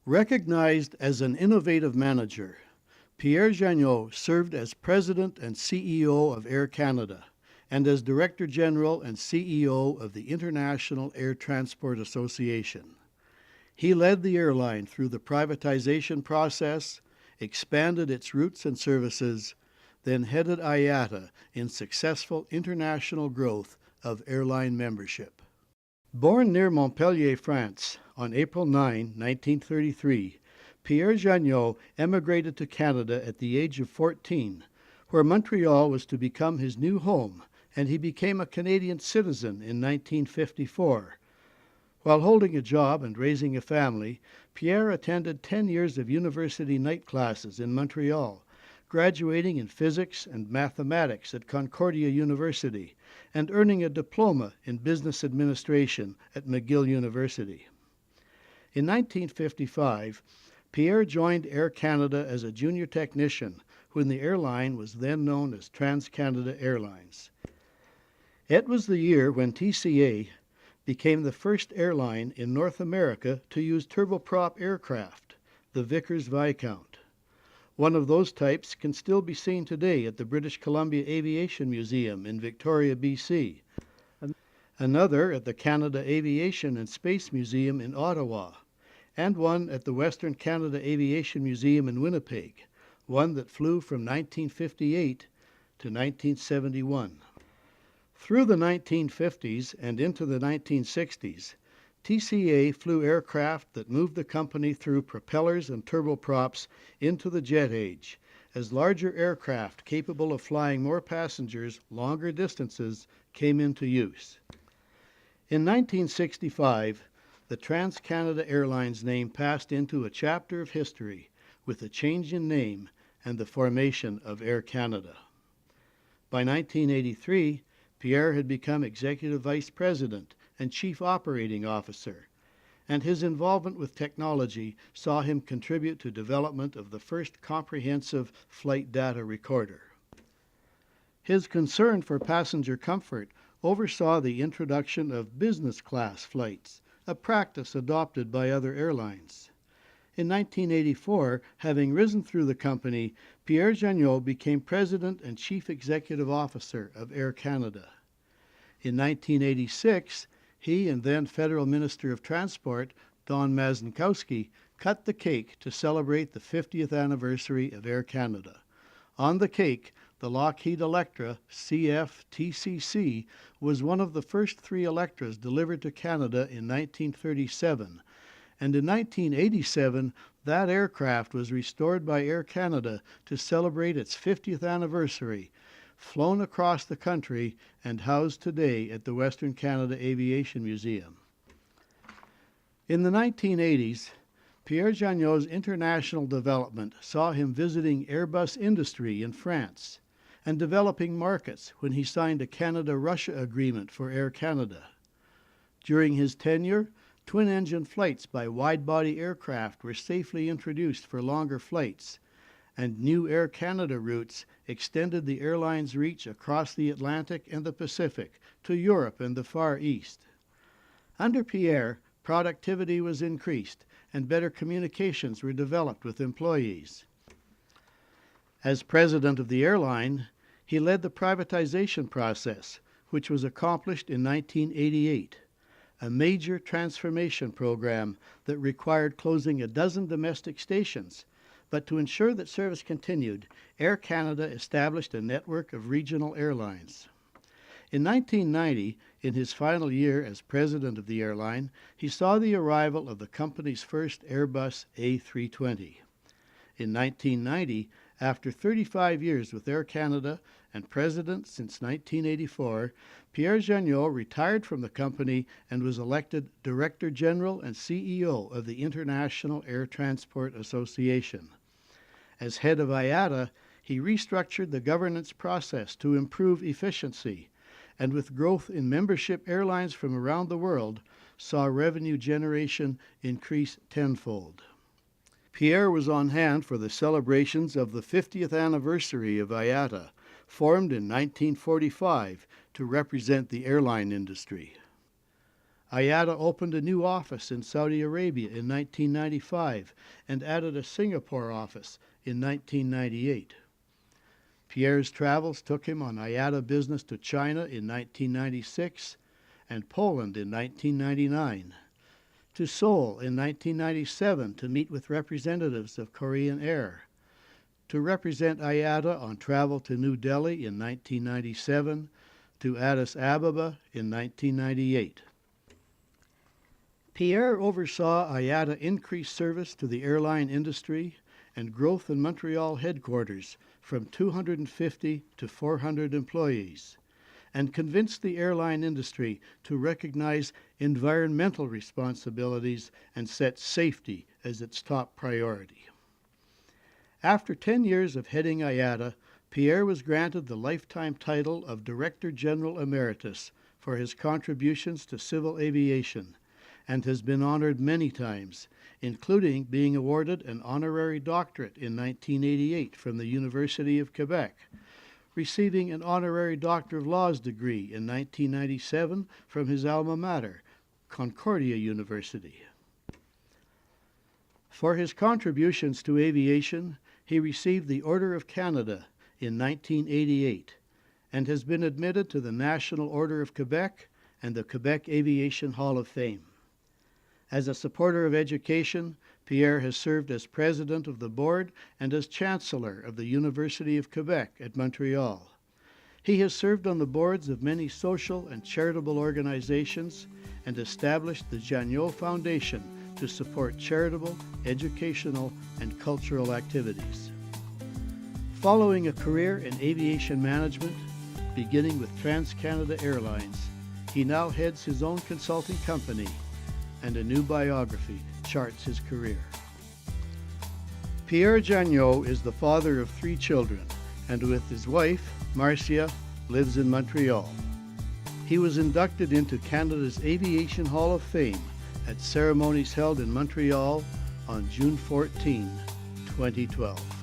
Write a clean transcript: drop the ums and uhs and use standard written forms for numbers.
Recognized as an innovative manager, Pierre Jagneau served as President and CEO of Air Canada and as Director General and CEO of the International Air Transport Association. He led the airline through the privatization process, expanded its routes and services, then headed IATA in successful international growth of airline membership. Born near Montpellier, France, on April 9, 1933, Pierre Jagneau emigrated to Canada at the age of 14, where Montreal was to become his new home, and he became a Canadian citizen in 1954. While holding a job and raising a family, Pierre attended 10 years of university night classes in Montreal, graduating in physics and mathematics at Concordia University and earning a diploma in business administration at McGill University. In 1955, Pierre joined Air Canada as a junior technician when the airline was then known as TransCanada Airlines. It was the year when TCA became the first airline in North America to use turboprop aircraft, the Vickers Viscount. One of those types can still be seen today at the British Columbia Aviation Museum in Victoria, BC. Another at the Canada Aviation and Space Museum in Ottawa, and one at the Western Canada Aviation Museum in Winnipeg, one that flew from 1958 to 1971. Through the 1950s and into the 1960s, TCA flew aircraft that moved the company through propellers and turboprops into the jet age, as larger aircraft capable of flying more passengers longer distances came into use. In 1965, the TransCanada Airlines name passed into a chapter of history with a change in name and the formation of Air Canada. By 1983, Pierre had become Executive Vice President and Chief Operating Officer, and his involvement with technology saw him contribute to development of the first comprehensive flight data recorder. His concern for passenger comfort oversaw the introduction of business class flights, a practice adopted by other airlines. In 1984, having risen through the company, Pierre Jagneau became President and Chief Executive Officer of Air Canada. In 1986, he and then Federal Minister of Transport, Don Mazankowski, cut the cake to celebrate the 50th anniversary of Air Canada. On the cake, the Lockheed Electra CF-TCC was one of the first 3 Electras delivered to Canada in 1937, and in 1987 that aircraft was restored by Air Canada to celebrate its 50th anniversary, flown across the country and housed today at the Western Canada Aviation Museum. In the 1980s, Pierre Jagneau's international development saw him visiting Airbus industry in France and developing markets when he signed a Canada-Russia agreement for Air Canada. During his tenure, twin-engine flights by wide-body aircraft were safely introduced for longer flights, and new Air Canada routes extended the airline's reach across the Atlantic and the Pacific to Europe and the Far East. Under Pierre, productivity was increased and better communications were developed with employees. As president of the airline, he led the privatization process, which was accomplished in 1988, a major transformation program that required closing a dozen domestic stations. But to ensure that service continued, Air Canada established a network of regional airlines. In 1990, in his final year as president of the airline, he saw the arrival of the company's first Airbus A320. In 1990, after 35 years with Air Canada and president since 1984, Pierre Jagneau retired from the company and was elected Director General and CEO of the International Air Transport Association. As head of IATA, he restructured the governance process to improve efficiency, and with growth in membership airlines from around the world, saw revenue generation increase tenfold. Pierre was on hand for the celebrations of the 50th anniversary of IATA, formed in 1945 to represent the airline industry. IATA opened a new office in Saudi Arabia in 1995 and added a Singapore office in 1998. Pierre's travels took him on IATA business to China in 1996 and Poland in 1999, to Seoul in 1997 to meet with representatives of Korean Air, to represent IATA on travel to New Delhi in 1997, to Addis Ababa in 1998. Pierre oversaw IATA increase service to the airline industry and growth in Montreal headquarters from 250 to 400 employees, and convinced the airline industry to recognize environmental responsibilities and set safety as its top priority. After 10 years of heading IATA, Pierre was granted the lifetime title of Director General Emeritus for his contributions to civil aviation, and has been honored many times, including being awarded an honorary doctorate in 1988 from the University of Quebec, receiving an honorary Doctor of Laws degree in 1997 from his alma mater, Concordia University. For his contributions to aviation, he received the Order of Canada in 1988 and has been admitted to the National Order of Quebec and the Quebec Aviation Hall of Fame. As a supporter of education, Pierre has served as president of the board and as chancellor of the University of Quebec at Montreal. He has served on the boards of many social and charitable organizations and established the Jagneau Foundation to support charitable, educational, and cultural activities. Following a career in aviation management, beginning with TransCanada Airlines, he now heads his own consulting company, and a new biography charts his career. Pierre Jagneau is the father of 3 children, and with his wife, Marcia, lives in Montreal. He was inducted into Canada's Aviation Hall of Fame at ceremonies held in Montreal on June 14, 2012.